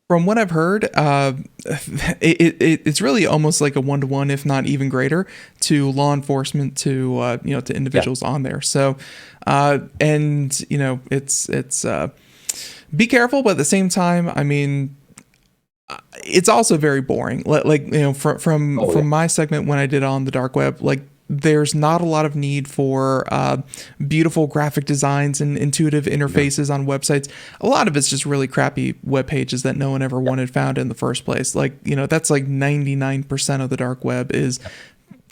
From what I've heard, it's really almost like a 1-to-1, if not even greater, to law enforcement, to to individuals on there. So, it's be careful, but at the same time, I mean, it's also very boring. From my segment when I did on the dark web, there's not a lot of need for beautiful graphic designs and intuitive interfaces on websites. A lot of it's just really crappy web pages that no one ever wanted found in the first place. That's 99% of the dark web is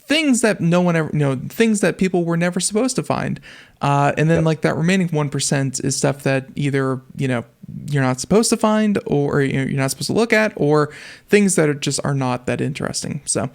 things that no one ever, things that people were never supposed to find. And then that remaining 1% is stuff that either, you're not supposed to find, or you're not supposed to look at, or things that are not that interesting. So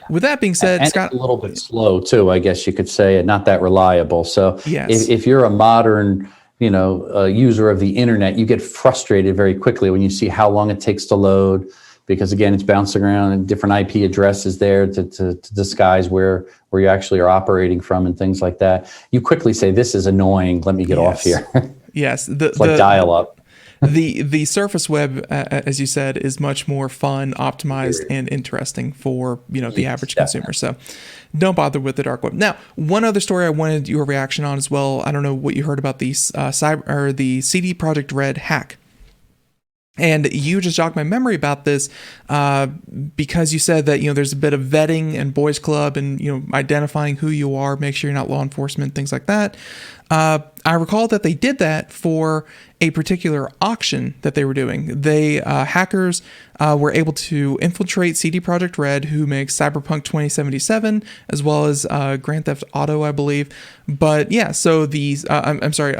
with that being said, and Scott, it's a little bit slow too, I guess you could say, and not that reliable. So yes. if you're a modern, user of the internet, you get frustrated very quickly when you see how long it takes to load, because again, it's bouncing around and different IP addresses there to disguise where you actually are operating from and things like that. You quickly say, this is annoying, let me get off here. Yes. It's like dial-up. The surface web, as you said, is much more fun, optimized, and interesting for the average consumer. So don't bother with the dark web. Now, one other story I wanted your reaction on as well. I don't know what you heard about the the CD Projekt Red hack. And you just jogged my memory about this because you said that, there's a bit of vetting and boys club and, identifying who you are, make sure you're not law enforcement, things like that. I recall that they did that for a particular auction that they were doing. Hackers were able to infiltrate CD Projekt Red, who makes Cyberpunk 2077, as well as Grand Theft Auto, I believe. But yeah, so I'm sorry.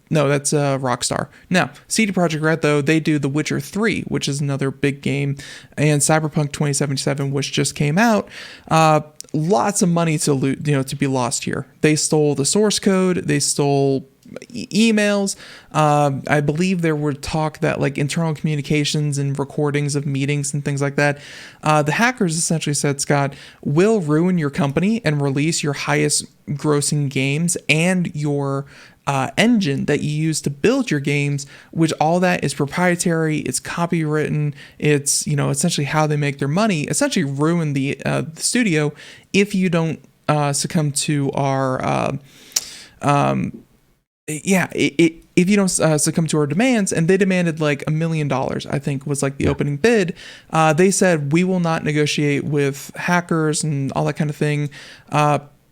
No, that's Rockstar. Now, CD Projekt Red, though, they do The Witcher 3, which is another big game, and Cyberpunk 2077, which just came out. Lots of money to loot, to be lost here. They stole the source code. They stole emails. I believe there were talk that like internal communications and recordings of meetings and things like that. The hackers essentially said, Scott, will ruin your company and release your highest grossing games and your engine that you use to build your games, which all that is proprietary, it's copywritten, it's, essentially how they make their money, essentially ruin the studio if you don't succumb to our if you don't succumb to our demands. And they demanded like $1 million, I think was like the opening bid. They said, we will not negotiate with hackers and all that kind of thing.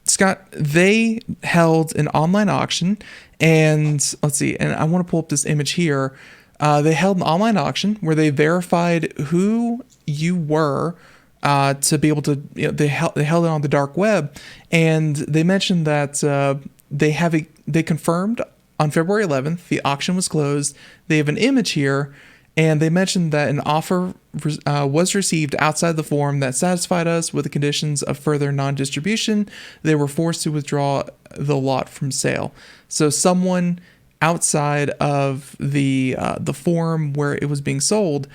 Scott, they held an online auction, and let's see, and I want to pull up this image here. They held an online auction where they verified who you were to be able to, they held it on the dark web, and they mentioned that they confirmed on February 11th, the auction was closed. They have an image here, and they mentioned that an offer was received outside the forum that satisfied us with the conditions of further non-distribution. They were forced to withdraw the lot from sale. So someone outside of the forum where it was being sold,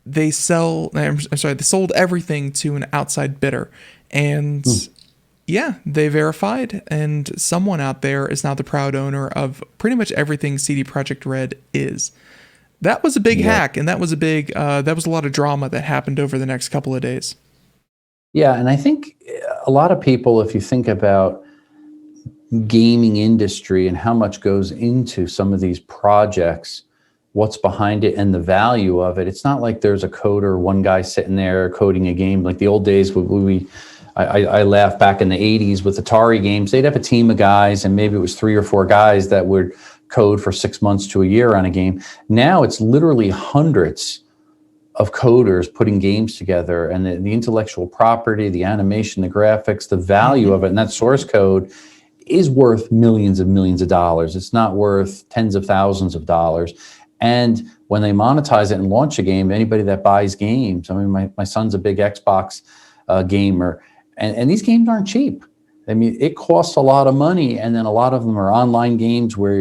they sold everything to an outside bidder. And they verified, and someone out there is now the proud owner of pretty much everything CD Projekt Red is. That was a big hack, and that was a lot of drama that happened over the next couple of days. Yeah, and I think a lot of people, if you think about gaming industry and how much goes into some of these projects, what's behind it and the value of it, it's not like there's a coder, one guy sitting there coding a game. Like the old days, I laugh back in the 80s with Atari games, they'd have a team of guys, and maybe it was 3 or 4 guys that would code for 6 months to a year on a game. Now it's literally hundreds of coders putting games together, and the intellectual property, the animation, the graphics, the value of it, and that source code is worth millions and millions of dollars. It's not worth tens of thousands of dollars. And when they monetize it and launch a game, anybody that buys games, I mean, my son's a big Xbox gamer, and these games aren't cheap. I mean, it costs a lot of money, and then a lot of them are online games where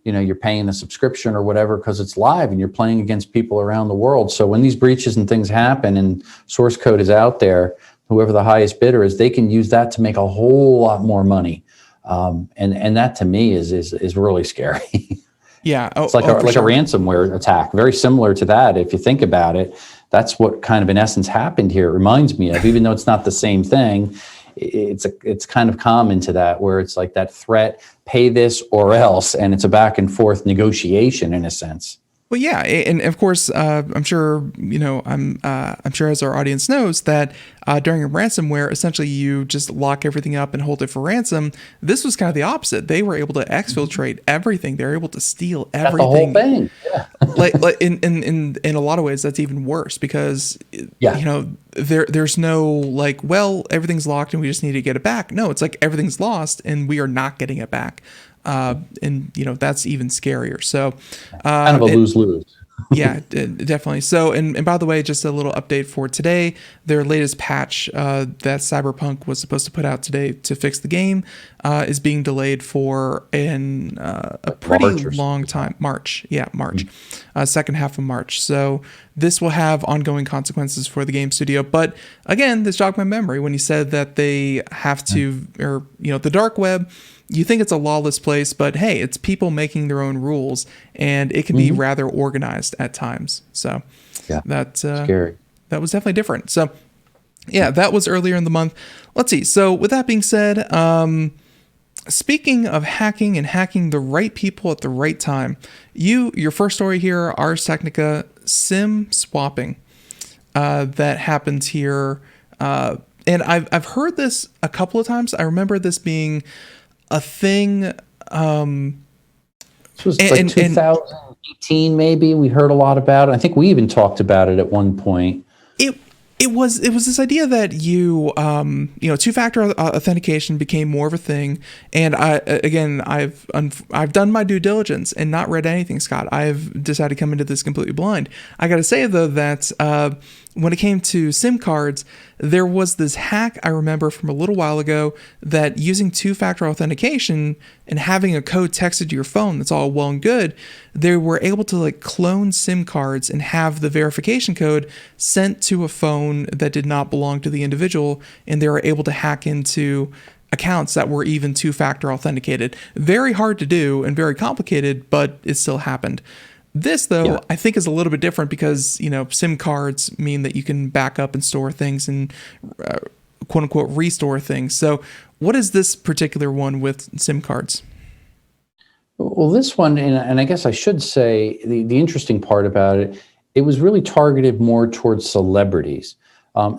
you're paying a subscription or whatever because it's live and you're playing against people around the world. So when these breaches and things happen and source code is out there, whoever the highest bidder is, they can use that to make a whole lot more money. And that to me is really scary. Yeah, it's like a ransomware attack, very similar to that. If you think about it, that's what kind of in essence happened here. It reminds me of, even though it's not the same thing, it's kind of common to that, where it's like that threat, pay this or else, and it's a back and forth negotiation in a sense. Well, yeah, and of course, I'm sure I'm sure as our audience knows that during a ransomware, essentially you just lock everything up and hold it for ransom. This was kind of the opposite. They were able to exfiltrate everything. They were able to steal everything. The whole thing. Yeah. like in a lot of ways, that's even worse because there's no like, well, everything's locked and we just need to get it back. No, it's like everything's lost and we are not getting it back. And that's even scarier. So kind of a lose-lose. Yeah, definitely. So, and by the way, just a little update for today, their latest patch that Cyberpunk was supposed to put out today to fix the game is being delayed for a pretty long time. March. Second half of March. So this will have ongoing consequences for the game studio. But again, this jogged my memory when you said that they have to, or, the dark web, you think it's a lawless place, but hey, it's people making their own rules, and it can be rather organized at times. So that's scary. That was definitely different. So yeah, that was earlier in the month. Let's see. So with that being said, speaking of hacking and hacking the right people at the right time, your first story here, Ars Technica SIM swapping that happens here. And I've heard this a couple of times. I remember this being a thing. This was like 2018, maybe. We heard a lot about it. I think we even talked about it at one point. It was this idea that two-factor authentication became more of a thing. And I've done my due diligence and not read anything, Scott. I've decided to come into this completely blind. I got to say though that when it came to SIM cards, there was this hack I remember from a little while ago that using two-factor authentication and having a code texted to your phone, that's all well and good, they were able to like clone SIM cards and have the verification code sent to a phone that did not belong to the individual, and they were able to hack into accounts that were even two-factor authenticated. Very hard to do and very complicated, but it still happened. This, though, I think is a little bit different because, SIM cards mean that you can back up and store things and quote unquote restore things. So what is this particular one with SIM cards? Well, this one, and I guess I should say the interesting part about it, it was really targeted more towards celebrities.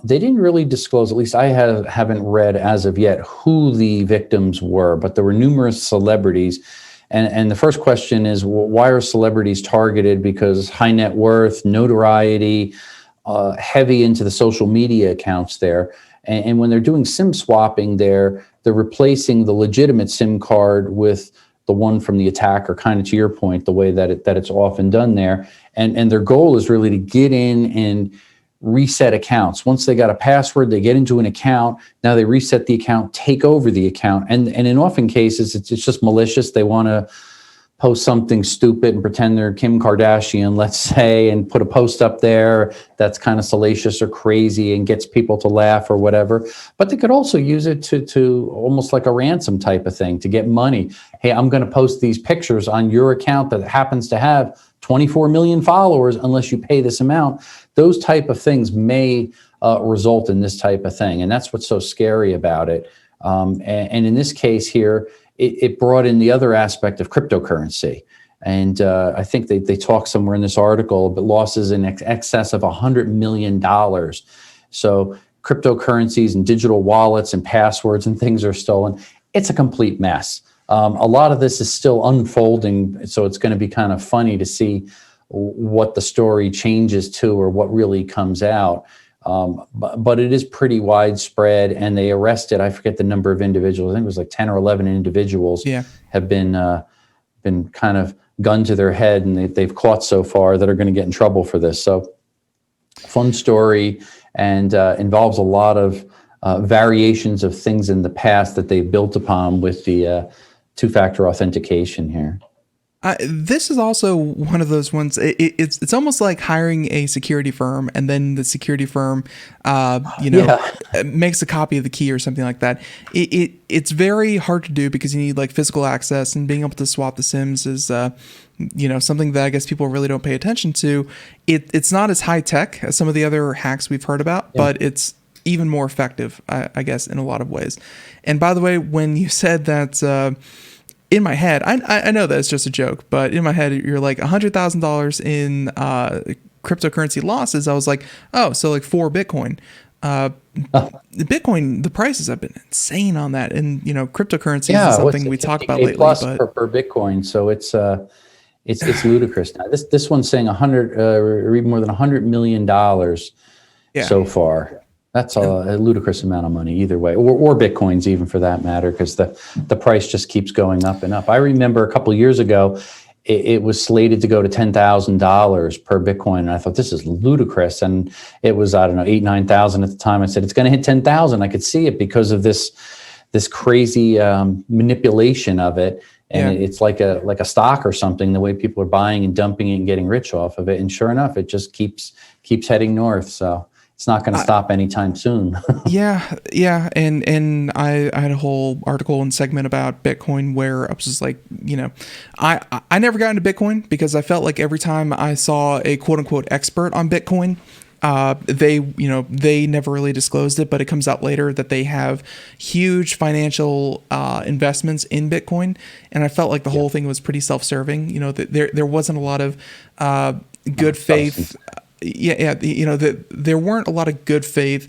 They didn't really disclose, at least I haven't read as of yet, who the victims were, but there were numerous celebrities. And the first question is, well, why are celebrities targeted? Because high net worth, notoriety, heavy into the social media accounts there. And when they're doing SIM swapping they're replacing the legitimate SIM card with the one from the attacker, kind of to your point, the way that it's often done there. And their goal is really to get in and reset accounts. Once they got a password, they get into an account. Now they reset the account, take over the account. And in often cases, it's just malicious. They want to post something stupid and pretend they're Kim Kardashian, let's say, and put a post up there that's kind of salacious or crazy and gets people to laugh or whatever. But they could also use it to almost like a ransom type of thing to get money. Hey, I'm going to post these pictures on your account that happens to have 24 million followers unless you pay this amount. Those type of things may result in this type of thing. And that's what's so scary about it. And in this case here, it brought in the other aspect of cryptocurrency. And I think they talk somewhere in this article about losses in excess of $100 million. So cryptocurrencies and digital wallets and passwords and things are stolen. It's a complete mess. A lot of this is still unfolding, so it's going to be kind of funny to see what the story changes to or what really comes out. But it is pretty widespread, and they arrested, I forget the number of individuals, I think it was like 10 or 11 individuals have been kind of gunned to their head, and they've caught so far that are going to get in trouble for this. So fun story, and involves a lot of variations of things in the past that they've built upon with the two-factor authentication here. This is also one of those ones. It's almost like hiring a security firm, and then the security firm, makes a copy of the key or something like that. It's very hard to do because you need like physical access, and being able to swap the SIMs is, something that I guess people really don't pay attention to. It's not as high tech as some of the other hacks we've heard about, but it's even more effective, I guess, in a lot of ways. And by the way, when you said that. In my head, I know that it's just a joke, but in my head, you're like $100,000 in cryptocurrency losses. I was like, oh, so like 4 Bitcoin. Bitcoin, the prices have been insane on that, and cryptocurrency is something we talk about lately. Plus per Bitcoin, so it's ludicrous now. This one's saying 100 or even more than $100 million so far. That's a ludicrous amount of money either way, or Bitcoins even for that matter, because the price just keeps going up and up. I remember a couple of years ago, it was slated to go to $10,000 per Bitcoin. And I thought, this is ludicrous. And it was, I don't know, 8,000, 9,000 at the time. I said, it's going to hit 10,000. I could see it because of this crazy manipulation of it. And it's like a stock or something, the way people are buying and dumping it and getting rich off of it. And sure enough, it just keeps heading north. So it's not going to stop anytime soon. Yeah. And I had a whole article and segment about Bitcoin where I was just like, I never got into Bitcoin because I felt like every time I saw a quote unquote expert on Bitcoin, they never really disclosed it, but it comes out later that they have huge financial investments in Bitcoin. And I felt like the whole thing was pretty self-serving. There wasn't a lot of good faith. There weren't a lot of good faith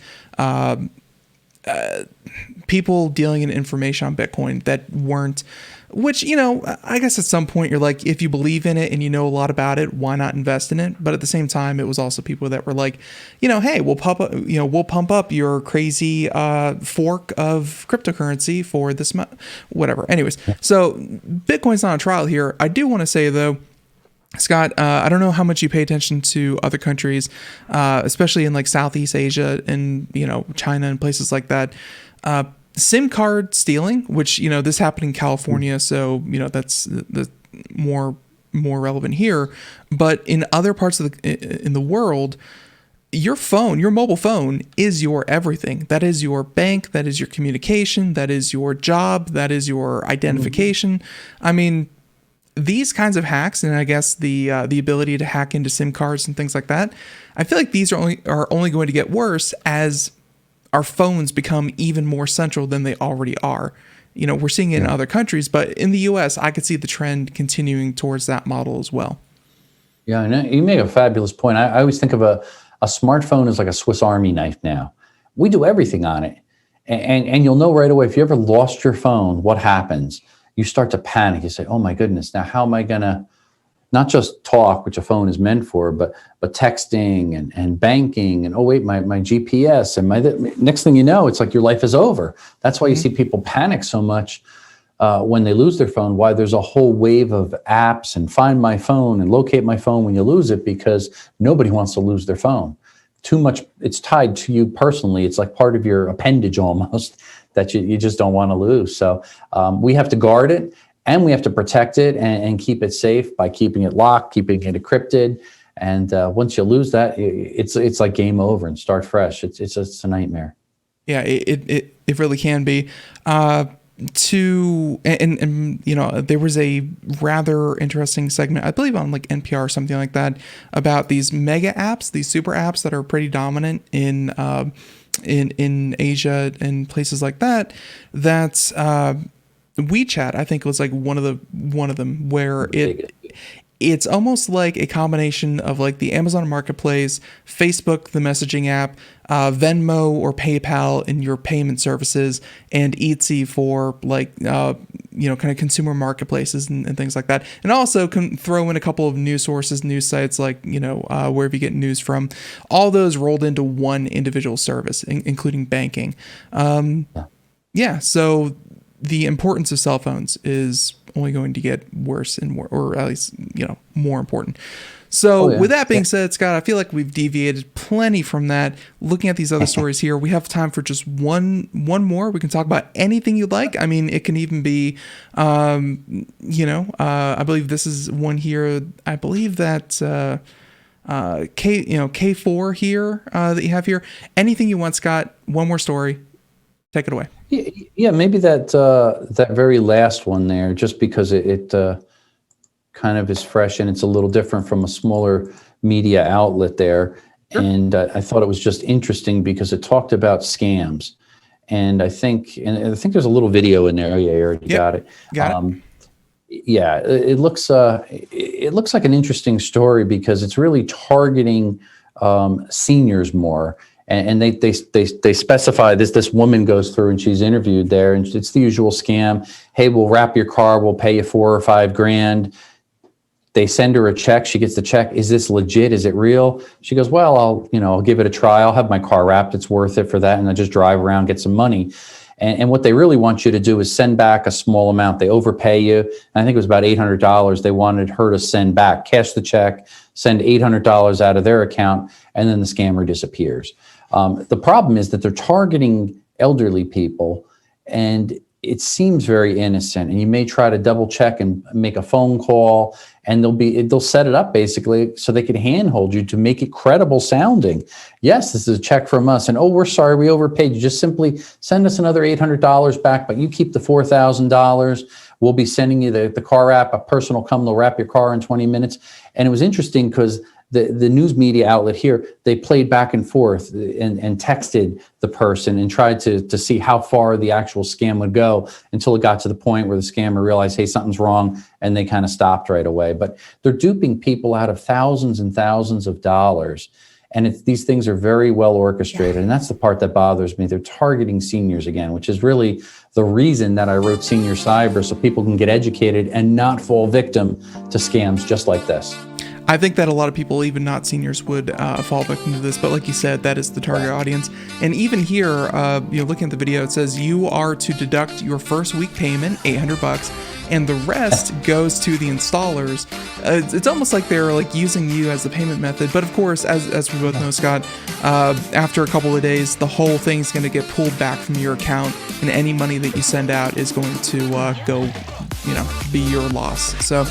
people dealing in information on Bitcoin that weren't, which, I guess at some point you're like, if you believe in it and you know a lot about it, why not invest in it? But at the same time, it was also people that were like, hey, we'll pump up your crazy fork of cryptocurrency for this month, whatever. Anyways, so Bitcoin's not on trial here. I do want to say though, Scott, I don't know how much you pay attention to other countries, especially in like Southeast Asia and, China and places like that. SIM card stealing, which, this happened in California. So, that's the more relevant here. But in other parts of the world, your mobile phone is your everything. That is your bank. That is your communication. That is your job. That is your identification. I mean, these kinds of hacks, and I guess the ability to hack into SIM cards and things like that, I feel like these are only going to get worse as our phones become even more central than they already are. We're seeing it in other countries, but in the U.S., I could see the trend continuing towards that model as well. Yeah, and you make a fabulous point. I always think of a smartphone as like a Swiss Army knife now. We do everything on it. And you'll know right away, if you ever lost your phone, what happens? You start to panic. You say, oh my goodness, now how am I going to not just talk, which a phone is meant for, but texting and banking and, oh wait, my GPS and next thing you know, it's like your life is over. That's why you see people panic so much when they lose their phone, why there's a whole wave of apps and find my phone and locate my phone when you lose it, because nobody wants to lose their phone. Too much, it's tied to you personally. It's like part of your appendage almost that you just don't want to lose. So we have to guard it and we have to protect it and keep it safe by keeping it locked, keeping it encrypted. And once you lose that, it's like game over and start fresh. It's a nightmare. Yeah, it really can be. There was a rather interesting segment, I believe on like NPR or something like that, about these mega apps, these super apps that are pretty dominant in Asia and places like that. That's WeChat, I think, was like one of them where it's almost like a combination of like the Amazon Marketplace, Facebook, the messaging app, Venmo or PayPal in your payment services, and Etsy for like, kind of consumer marketplaces and things like that. And also can throw in a couple of news sources, news sites like, wherever you get news from. All those rolled into one individual service, including banking. So the importance of cell phones is only going to get worse and more, or at least, more important. So with that being said, Scott, I feel like we've deviated plenty from that. Looking at these other stories here, we have time for just one more. We can talk about anything you'd like. I mean, it can even be, I believe this is one here. I believe that K4 here that you have here. Anything you want, Scott. One more story. Take it away. Yeah, maybe that very last one there, just because it kind of is fresh and it's a little different from a smaller media outlet there. Sure. And I thought it was just interesting because it talked about scams. And I think there's a little video in there. Oh yeah, you already got it. Got it. Yeah, it looks like an interesting story because it's really targeting seniors more. And they specify this woman goes through and she's interviewed there, and it's the usual scam. Hey, we'll wrap your car. We'll pay you $4 or $5 grand. They send her a check. She gets the check. Is this legit? Is it real? She goes, well, I'll give it a try. I'll have my car wrapped. It's worth it for that. And I just drive around, get some money. And what they really want you to do is send back a small amount. They overpay you. And I think it was about $800. They wanted her to send back, cash the check, send $800 out of their account, and then the scammer disappears. The problem is that they're targeting elderly people, and it seems very innocent. And you may try to double check and make a phone call, and they'll set it up basically so they can handhold you to make it credible sounding. Yes, this is a check from us, and oh, we're sorry, we overpaid you. Just simply send us another $800 back, but you keep the $4,000. We'll be sending you the car wrap. A person will come, they'll wrap your car in 20 minutes. And it was interesting because the news media outlet here, they played back and forth and texted the person and tried to see how far the actual scam would go until it got to the point where the scammer realized, hey, something's wrong, and they kind of stopped right away. But they're duping people out of thousands and thousands of dollars. And these things are very well orchestrated. And that's the part that bothers me. They're targeting seniors again, which is really the reason that I wrote Senior Cyber, so people can get educated and not fall victim to scams just like this. I think that a lot of people, even not seniors, would fall victim to this. But like you said, that is the target audience. And even here, looking at the video, it says you are to deduct your first week payment, $800, and the rest goes to the installers. It's almost like they're like using you as the payment method. But of course, as we both know, Scott, after a couple of days, the whole thing's going to get pulled back from your account, and any money that you send out is going to go, be your loss. So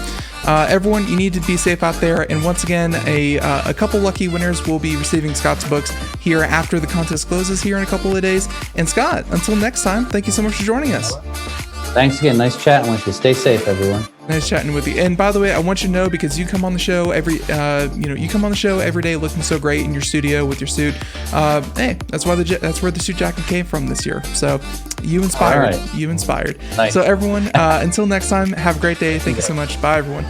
everyone, you need to be safe out there. And once again, a couple lucky winners will be receiving Scott's books here after the contest closes here in a couple of days. And Scott, until next time, thank you so much for joining us. Thanks again. Nice chatting with you. Stay safe, everyone. Nice chatting with you. And by the way, I want you to know, because you come on the show every day looking so great in your studio with your suit. Hey, that's where the suit jacket came from this year. So you inspired. All right. You inspired. Nice. So everyone, until next time, have a great day. Thank you so much. Bye, everyone.